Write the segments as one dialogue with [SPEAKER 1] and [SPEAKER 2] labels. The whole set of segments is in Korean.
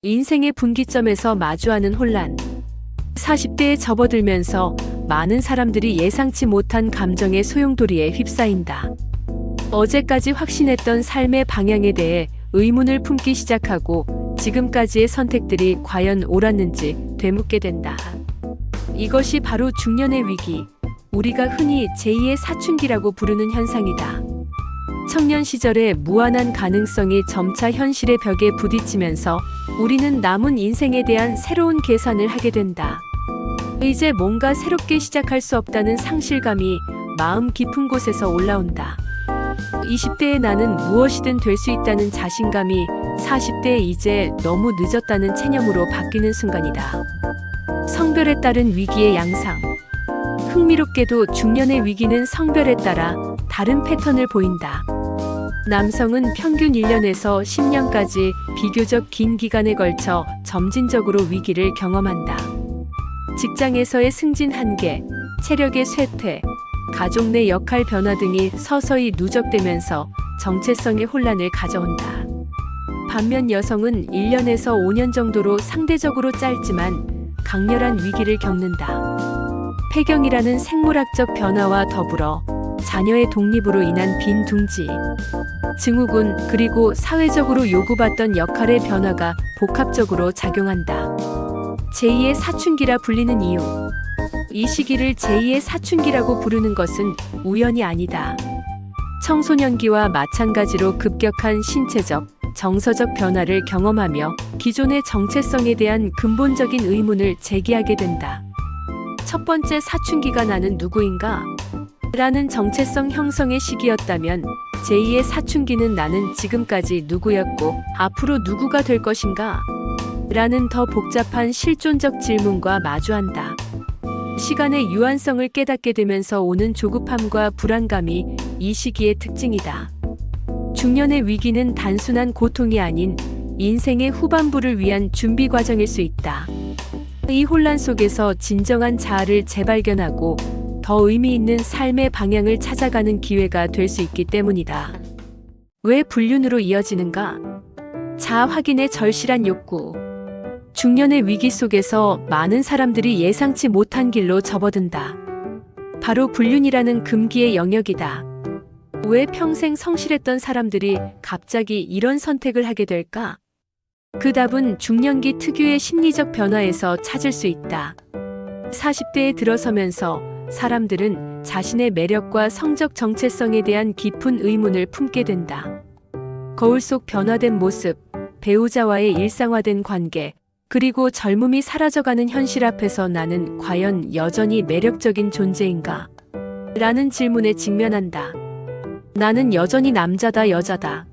[SPEAKER 1] 인생의 분기점에서 마주하는 혼란. 40대에 접어들면서 많은 사람들이 예상치 못한 감정의 소용돌이에 휩싸인다. 어제까지 확신했던 삶의 방향에 대해 의문을 품기 시작하고 지금까지의 선택들이 과연 옳았는지 되묻게 된다. 이것이 바로 중년의 위기, 우리가 흔히 제2의 사춘기라고 부르는 현상이다. 청년 시절의 무한한 가능성이 점차 현실의 벽에 부딪히면서 우리는 남은 인생에 대한 새로운 계산을 하게 된다. 이제 뭔가 새롭게 시작할 수 없다는 상실감이 마음 깊은 곳에서 올라온다. 20대의 나는 무엇이든 될 수 있다는 자신감이 40대에 이제 너무 늦었다는 체념으로 바뀌는 순간이다. 성별에 따른 위기의 양상. 흥미롭게도 중년의 위기는 성별에 따라 다른 패턴을 보인다. 남성은 평균 1년에서 10년까지 비교적 긴 기간에 걸쳐 점진적으로 위기를 경험한다. 직장에서의 승진 한계, 체력의 쇠퇴, 가족 내 역할 변화 등이 서서히 누적되면서 정체성의 혼란을 가져온다. 반면 여성은 1년에서 5년 정도로 상대적으로 짧지만 강렬한 위기를 겪는다. 폐경이라는 생물학적 변화와 더불어 자녀의 독립으로 인한 빈둥지, 증후군, 그리고 사회적으로 요구받던 역할의 변화가 복합적으로 작용한다. 제2의 사춘기라 불리는 이유. 이 시기를 제2의 사춘기라고 부르는 것은 우연이 아니다. 청소년기와 마찬가지로 급격한 신체적, 정서적 변화를 경험하며 기존의 정체성에 대한 근본적인 의문을 제기하게 된다. 첫 번째 사춘기가 나는 누구인가? 라는 정체성 형성의 시기였다면 제2의 사춘기는 나는 지금까지 누구였고 앞으로 누구가 될 것인가? 라는 더 복잡한 실존적 질문과 마주한다. 시간의 유한성을 깨닫게 되면서 오는 조급함과 불안감이 이 시기의 특징이다. 중년의 위기는 단순한 고통이 아닌 인생의 후반부를 위한 준비 과정일 수 있다. 이 혼란 속에서 진정한 자아를 재발견하고 더 의미 있는 삶의 방향을 찾아가는 기회가 될 수 있기 때문이다. 왜 불륜으로 이어지는가? 자아 확인의 절실한 욕구. 중년의 위기 속에서 많은 사람들이 예상치 못한 길로 접어든다. 바로 불륜이라는 금기의 영역이다. 왜 평생 성실했던 사람들이 갑자기 이런 선택을 하게 될까? 그 답은 중년기 특유의 심리적 변화에서 찾을 수 있다. 40대에 들어서면서 사람들은 자신의 매력과 성적 정체성에 대한 깊은 의문을 품게 된다. 거울 속 변화된 모습, 배우자와의 일상화된 관계, 그리고 젊음이 사라져가는 현실 앞에서 나는 과연 여전히 매력적인 존재인가? 라는 질문에 직면한다. 나는 여전히 남자다, 여자다.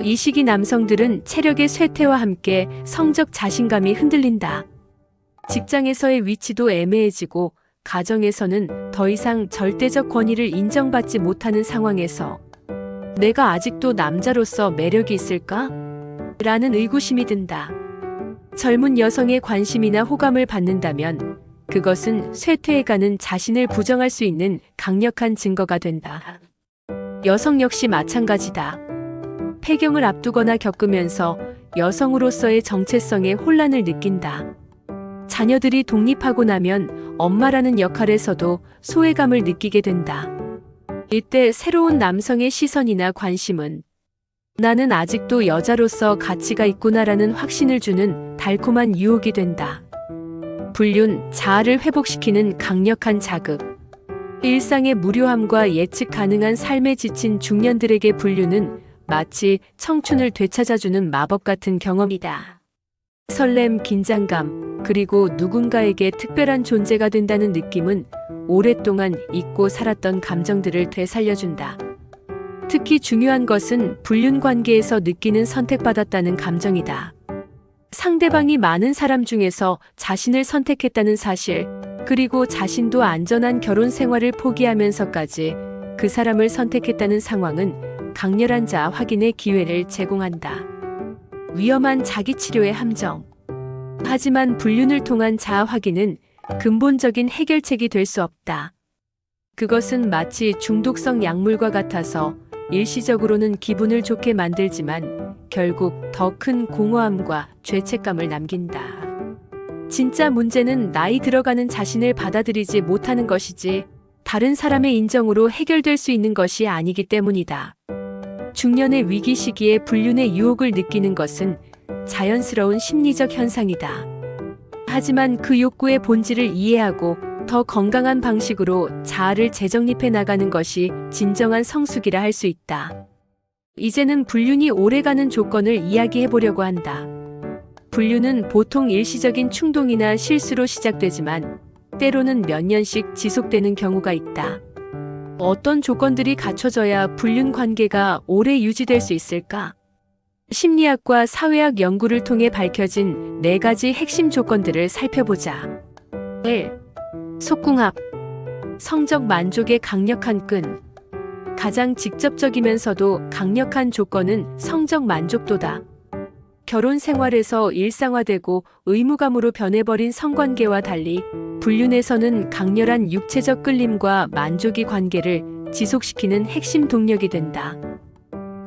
[SPEAKER 1] 이 시기 남성들은 체력의 쇠퇴와 함께 성적 자신감이 흔들린다. 직장에서의 위치도 애매해지고 가정에서는 더 이상 절대적 권위를 인정받지 못하는 상황에서 내가 아직도 남자로서 매력이 있을까? 라는 의구심이 든다. 젊은 여성의 관심이나 호감을 받는다면 그것은 쇠퇴해가는 자신을 부정할 수 있는 강력한 증거가 된다. 여성 역시 마찬가지다. 폐경을 앞두거나 겪으면서 여성으로서의 정체성에 혼란을 느낀다. 자녀들이 독립하고 나면 엄마라는 역할에서도 소외감을 느끼게 된다. 이때 새로운 남성의 시선이나 관심은 나는 아직도 여자로서 가치가 있구나라는 확신을 주는 달콤한 유혹이 된다. 불륜, 자아를 회복시키는 강력한 자극. 일상의 무료함과 예측 가능한 삶에 지친 중년들에게 불륜은 마치 청춘을 되찾아주는 마법 같은 경험이다. 설렘, 긴장감, 그리고 누군가에게 특별한 존재가 된다는 느낌은 오랫동안 잊고 살았던 감정들을 되살려준다. 특히 중요한 것은 불륜 관계에서 느끼는 선택받았다는 감정이다. 상대방이 많은 사람 중에서 자신을 선택했다는 사실, 그리고 자신도 안전한 결혼 생활을 포기하면서까지 그 사람을 선택했다는 상황은 강렬한 자아 확인의 기회를 제공한다. 위험한 자기치료의 함정. 하지만 불륜을 통한 자아 확인은 근본적인 해결책이 될 수 없다. 그것은 마치 중독성 약물과 같아서 일시적으로는 기분을 좋게 만들지만 결국 더 큰 공허함과 죄책감을 남긴다. 진짜 문제는 나이 들어가는 자신을 받아들이지 못하는 것이지 다른 사람의 인정으로 해결될 수 있는 것이 아니기 때문이다. 중년의 위기 시기에 불륜의 유혹을 느끼는 것은 자연스러운 심리적 현상이다. 하지만 그 욕구의 본질을 이해하고 더 건강한 방식으로 자아를 재정립해 나가는 것이 진정한 성숙이라 할 수 있다. 이제는 불륜이 오래가는 조건을 이야기해 보려고 한다. 불륜은 보통 일시적인 충동이나 실수로 시작되지만 때로는 몇 년씩 지속되는 경우가 있다. 어떤 조건들이 갖춰져야 불륜 관계가 오래 유지될 수 있을까? 심리학과 사회학 연구를 통해 밝혀진 4가지 핵심 조건들을 살펴보자. 1. 속궁합. 성적 만족의 강력한 끈. 가장 직접적이면서도 강력한 조건은 성적 만족도다. 결혼 생활에서 일상화되고 의무감으로 변해버린 성관계와 달리 불륜에서는 강렬한 육체적 끌림과 만족이 관계를 지속시키는 핵심 동력이 된다.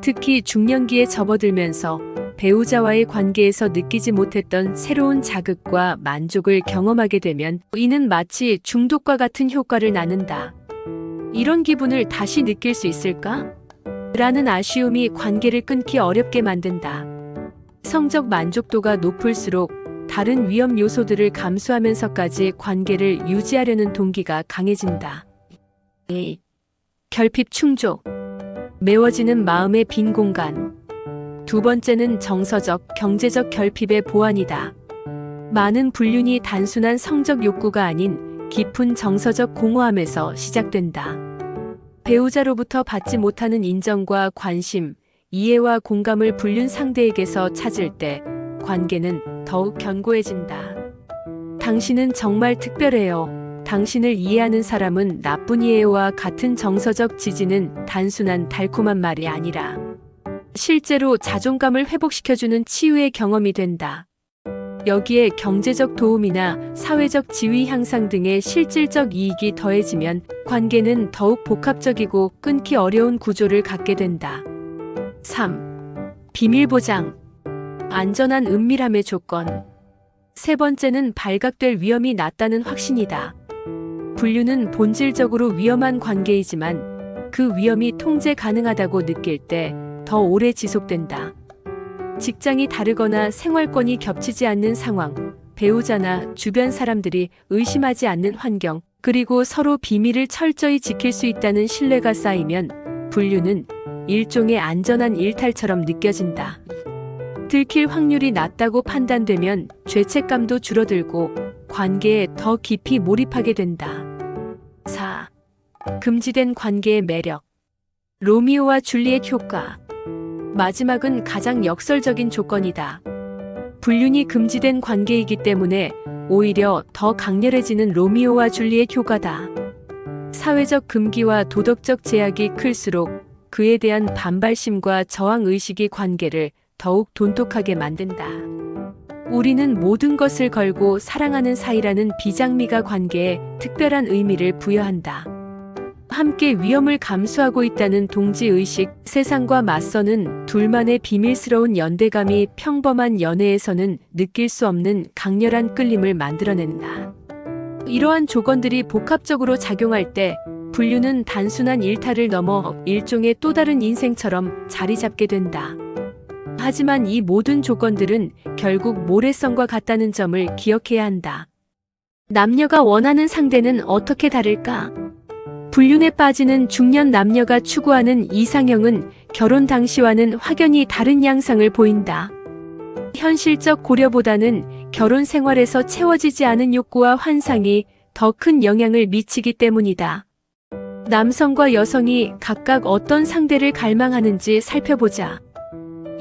[SPEAKER 1] 특히 중년기에 접어들면서 배우자와의 관계에서 느끼지 못했던 새로운 자극과 만족을 경험하게 되면 이는 마치 중독과 같은 효과를 나눈다. 이런 기분을 다시 느낄 수 있을까? 라는 아쉬움이 관계를 끊기 어렵게 만든다. 성적 만족도가 높을수록 다른 위험 요소들을 감수하면서까지 관계를 유지하려는 동기가 강해진다. 2. 결핍 충족. 메워지는 마음의 빈 공간. 2번째는 정서적, 경제적 결핍의 보완이다. 많은 불륜이 단순한 성적 욕구가 아닌 깊은 정서적 공허함에서 시작된다. 배우자로부터 받지 못하는 인정과 관심, 이해와 공감을 불륜 상대에게서 찾을 때 관계는 더욱 견고해진다. 당신은 정말 특별해요. 당신을 이해하는 사람은 나뿐이에요와 같은 정서적 지지는 단순한 달콤한 말이 아니라 실제로 자존감을 회복시켜주는 치유의 경험이 된다. 여기에 경제적 도움이나 사회적 지위 향상 등의 실질적 이익이 더해지면 관계는 더욱 복합적이고 끊기 어려운 구조를 갖게 된다. 3. 비밀 보장. 안전한 은밀함의 조건. 3번째는 발각될 위험이 낮다는 확신이다. 불륜은 본질적으로 위험한 관계이지만 그 위험이 통제 가능하다고 느낄 때 더 오래 지속된다. 직장이 다르거나 생활권이 겹치지 않는 상황, 배우자나 주변 사람들이 의심하지 않는 환경, 그리고 서로 비밀을 철저히 지킬 수 있다는 신뢰가 쌓이면 불륜은 일종의 안전한 일탈처럼 느껴진다. 들킬 확률이 낮다고 판단되면 죄책감도 줄어들고 관계에 더 깊이 몰입하게 된다. 4. 금지된 관계의 매력. 로미오와 줄리엣 효과. 마지막은 가장 역설적인 조건이다. 불륜이 금지된 관계이기 때문에 오히려 더 강렬해지는 로미오와 줄리엣 효과다. 사회적 금기와 도덕적 제약이 클수록 그에 대한 반발심과 저항의식이 관계를 더욱 돈독하게 만든다. 우리는 모든 것을 걸고 사랑하는 사이라는 비장미가 관계에 특별한 의미를 부여한다. 함께 위험을 감수하고 있다는 동지의식, 세상과 맞서는 둘만의 비밀스러운 연대감이 평범한 연애에서는 느낄 수 없는 강렬한 끌림을 만들어낸다. 이러한 조건들이 복합적으로 작용할 때 불륜은 단순한 일탈을 넘어 일종의 또 다른 인생처럼 자리 잡게 된다. 하지만 이 모든 조건들은 결국 모래성과 같다는 점을 기억해야 한다. 남녀가 원하는 상대는 어떻게 다를까? 불륜에 빠지는 중년 남녀가 추구하는 이상형은 결혼 당시와는 확연히 다른 양상을 보인다. 현실적 고려보다는 결혼 생활에서 채워지지 않은 욕구와 환상이 더 큰 영향을 미치기 때문이다. 남성과 여성이 각각 어떤 상대를 갈망하는지 살펴보자.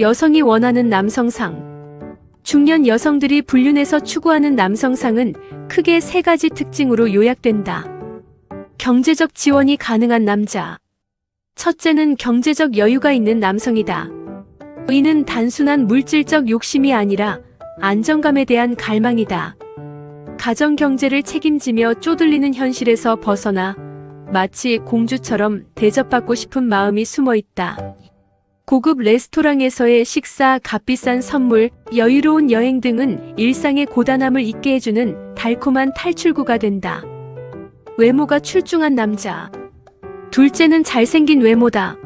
[SPEAKER 1] 여성이 원하는 남성상. 중년 여성들이 불륜에서 추구하는 남성상은 크게 3가지 특징으로 요약된다. 경제적 지원이 가능한 남자. 첫째는 경제적 여유가 있는 남성이다. 이는 단순한 물질적 욕심이 아니라 안정감에 대한 갈망이다. 가정 경제를 책임지며 쪼들리는 현실에서 벗어나 마치 공주처럼 대접받고 싶은 마음이 숨어 있다. 고급 레스토랑에서의 식사, 값비싼 선물, 여유로운 여행 등은 일상의 고단함을 잊게 해주는 달콤한 탈출구가 된다. 외모가 출중한 남자. 둘째는 잘생긴 외모다.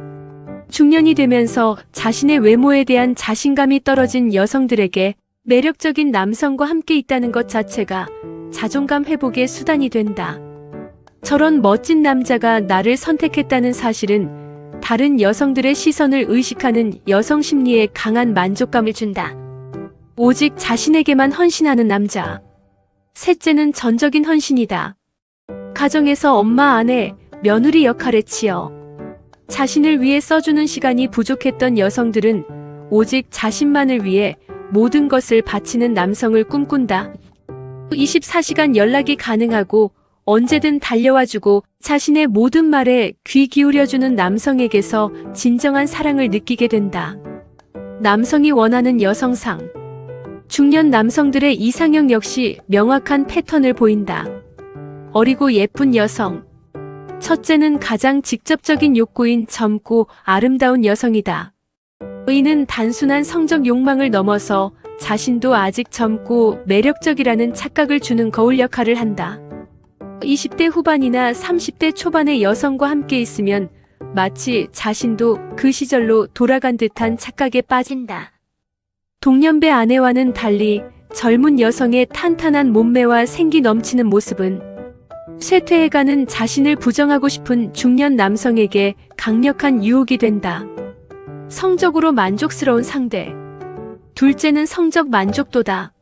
[SPEAKER 1] 중년이 되면서 자신의 외모에 대한 자신감이 떨어진 여성들에게 매력적인 남성과 함께 있다는 것 자체가 자존감 회복의 수단이 된다. 저런 멋진 남자가 나를 선택했다는 사실은 다른 여성들의 시선을 의식하는 여성 심리에 강한 만족감을 준다. 오직 자신에게만 헌신하는 남자. 셋째는 전적인 헌신이다. 가정에서 엄마, 아내, 며느리 역할에 치여 자신을 위해 써주는 시간이 부족했던 여성들은 오직 자신만을 위해 모든 것을 바치는 남성을 꿈꾼다. 24시간 연락이 가능하고 언제든 달려와주고 자신의 모든 말에 귀 기울여주는 남성에게서 진정한 사랑을 느끼게 된다. 남성이 원하는 여성상. 중년 남성들의 이상형 역시 명확한 패턴을 보인다. 어리고 예쁜 여성. 첫째는 가장 직접적인 욕구인 젊고 아름다운 여성이다. 이는 단순한 성적 욕망을 넘어서 자신도 아직 젊고 매력적이라는 착각을 주는 거울 역할을 한다. 20대 후반이나 30대 초반의 여성과 함께 있으면 마치 자신도 그 시절로 돌아간 듯한 착각에 빠진다. 동년배 아내와는 달리 젊은 여성의 탄탄한 몸매와 생기 넘치는 모습은 쇠퇴해가는 자신을 부정하고 싶은 중년 남성에게 강력한 유혹이 된다. 성적으로 만족스러운 상대. 둘째는 성적 만족도다.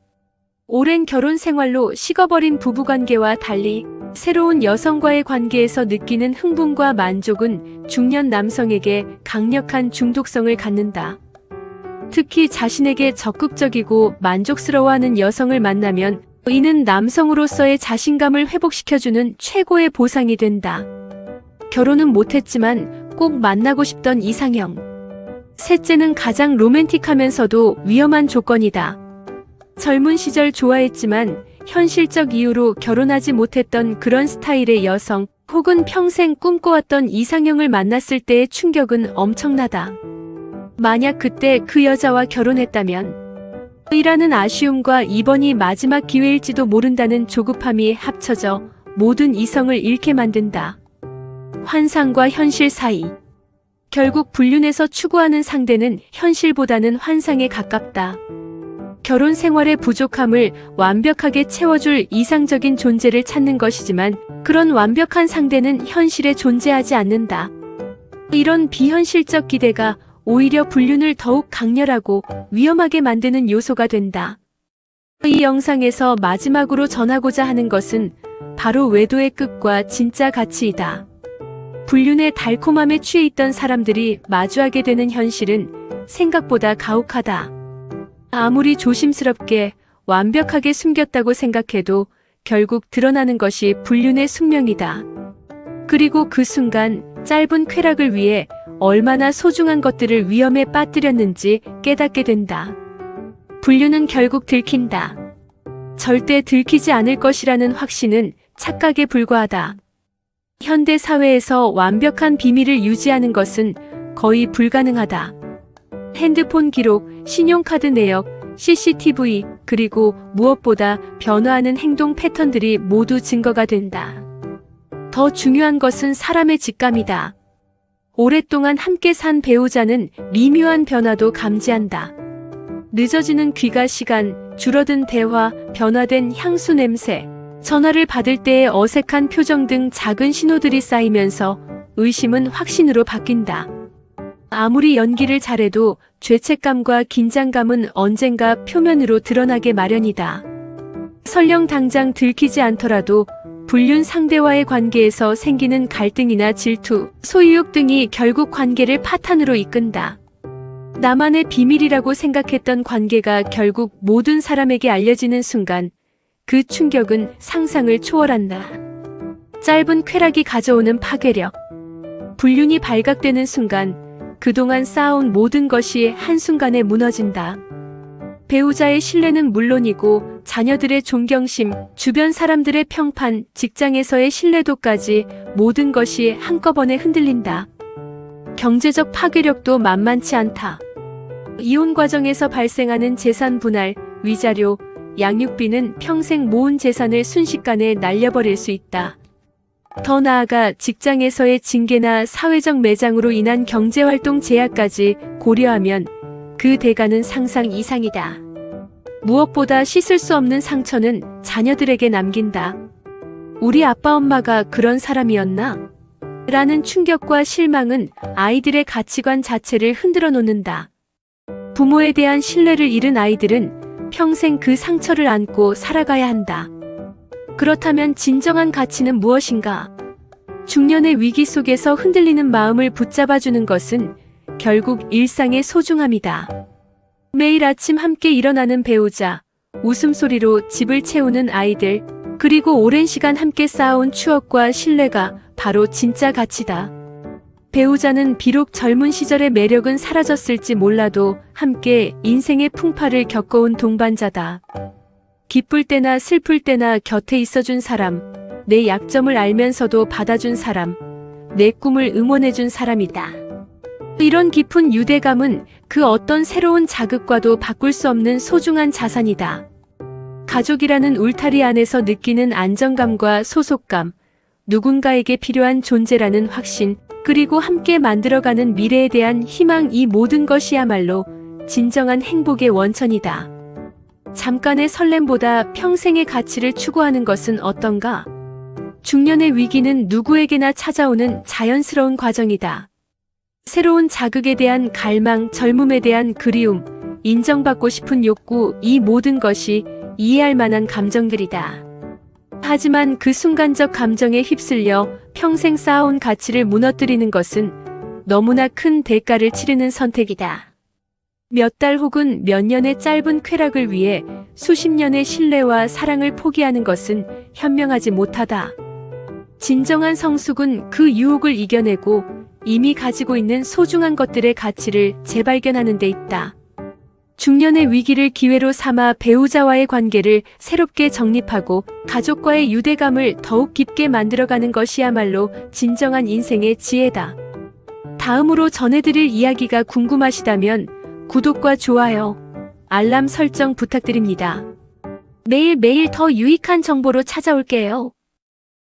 [SPEAKER 1] 오랜 결혼 생활로 식어버린 부부관계와 달리 새로운 여성과의 관계에서 느끼는 흥분과 만족은 중년 남성에게 강력한 중독성을 갖는다. 특히 자신에게 적극적이고 만족스러워하는 여성을 만나면 이는 남성으로서의 자신감을 회복시켜주는 최고의 보상이 된다. 결혼은 못했지만 꼭 만나고 싶던 이상형. 셋째는 가장 로맨틱하면서도 위험한 조건이다. 젊은 시절 좋아했지만 현실적 이유로 결혼하지 못했던 그런 스타일의 여성 혹은 평생 꿈꿔왔던 이상형을 만났을 때의 충격은 엄청나다. 만약 그때 그 여자와 결혼했다면 이라는 아쉬움과 이번이 마지막 기회일지도 모른다는 조급함이 합쳐져 모든 이성을 잃게 만든다. 환상과 현실 사이. 결국 불륜에서 추구하는 상대는 현실보다는 환상에 가깝다. 결혼 생활의 부족함을 완벽하게 채워줄 이상적인 존재를 찾는 것이지만 그런 완벽한 상대는 현실에 존재하지 않는다. 이런 비현실적 기대가 오히려 불륜을 더욱 강렬하고 위험하게 만드는 요소가 된다. 이 영상에서 마지막으로 전하고자 하는 것은 바로 외도의 끝과 진짜 가치이다. 불륜의 달콤함에 취해 있던 사람들이 마주하게 되는 현실은 생각보다 가혹하다. 아무리 조심스럽게 완벽하게 숨겼다고 생각해도 결국 드러나는 것이 불륜의 숙명이다. 그리고 그 순간 짧은 쾌락을 위해 얼마나 소중한 것들을 위험에 빠뜨렸는지 깨닫게 된다. 불륜은 결국 들킨다. 절대 들키지 않을 것이라는 확신은 착각에 불과하다. 현대 사회에서 완벽한 비밀을 유지하는 것은 거의 불가능하다. 핸드폰 기록, 신용카드 내역, CCTV, 그리고 무엇보다 변화하는 행동 패턴들이 모두 증거가 된다. 더 중요한 것은 사람의 직감이다. 오랫동안 함께 산 배우자는 미묘한 변화도 감지한다. 늦어지는 귀가 시간, 줄어든 대화, 변화된 향수 냄새, 전화를 받을 때의 어색한 표정 등 작은 신호들이 쌓이면서 의심은 확신으로 바뀐다. 아무리 연기를 잘해도 죄책감과 긴장감은 언젠가 표면으로 드러나게 마련이다. 설령 당장 들키지 않더라도 불륜 상대와의 관계에서 생기는 갈등이나 질투, 소유욕 등이 결국 관계를 파탄으로 이끈다. 나만의 비밀이라고 생각했던 관계가 결국 모든 사람에게 알려지는 순간 그 충격은 상상을 초월한다. 짧은 쾌락이 가져오는 파괴력. 불륜이 발각되는 순간 그동안 쌓아온 모든 것이 한순간에 무너진다. 배우자의 신뢰는 물론이고 자녀들의 존경심, 주변 사람들의 평판, 직장에서의 신뢰도까지 모든 것이 한꺼번에 흔들린다. 경제적 파괴력도 만만치 않다. 이혼 과정에서 발생하는 재산 분할, 위자료, 양육비는 평생 모은 재산을 순식간에 날려버릴 수 있다. 더 나아가 직장에서의 징계나 사회적 매장으로 인한 경제활동 제약까지 고려하면 그 대가는 상상 이상이다. 무엇보다 씻을 수 없는 상처는 자녀들에게 남긴다. 우리 아빠 엄마가 그런 사람이었나? 라는 충격과 실망은 아이들의 가치관 자체를 흔들어 놓는다. 부모에 대한 신뢰를 잃은 아이들은 평생 그 상처를 안고 살아가야 한다. 그렇다면 진정한 가치는 무엇인가? 중년의 위기 속에서 흔들리는 마음을 붙잡아주는 것은 결국 일상의 소중함이다. 매일 아침 함께 일어나는 배우자, 웃음소리로 집을 채우는 아이들, 그리고 오랜 시간 함께 쌓아온 추억과 신뢰가 바로 진짜 가치다. 배우자는 비록 젊은 시절의 매력은 사라졌을지 몰라도 함께 인생의 풍파를 겪어온 동반자다. 기쁠 때나 슬플 때나 곁에 있어준 사람, 내 약점을 알면서도 받아준 사람, 내 꿈을 응원해준 사람이다. 이런 깊은 유대감은 그 어떤 새로운 자극과도 바꿀 수 없는 소중한 자산이다. 가족이라는 울타리 안에서 느끼는 안정감과 소속감, 누군가에게 필요한 존재라는 확신, 그리고 함께 만들어가는 미래에 대한 희망, 이 모든 것이야말로 진정한 행복의 원천이다. 잠깐의 설렘보다 평생의 가치를 추구하는 것은 어떤가? 중년의 위기는 누구에게나 찾아오는 자연스러운 과정이다. 새로운 자극에 대한 갈망, 젊음에 대한 그리움, 인정받고 싶은 욕구, 이 모든 것이 이해할 만한 감정들이다. 하지만 그 순간적 감정에 휩쓸려 평생 쌓아온 가치를 무너뜨리는 것은 너무나 큰 대가를 치르는 선택이다. 몇 달 혹은 몇 년의 짧은 쾌락을 위해 수십 년의 신뢰와 사랑을 포기하는 것은 현명하지 못하다. 진정한 성숙은 그 유혹을 이겨내고 이미 가지고 있는 소중한 것들의 가치를 재발견하는 데 있다. 중년의 위기를 기회로 삼아 배우자와의 관계를 새롭게 정립하고 가족과의 유대감을 더욱 깊게 만들어가는 것이야말로 진정한 인생의 지혜다. 다음으로 전해드릴 이야기가 궁금하시다면 구독과 좋아요, 알람 설정 부탁드립니다. 매일매일 더 유익한 정보로 찾아올게요.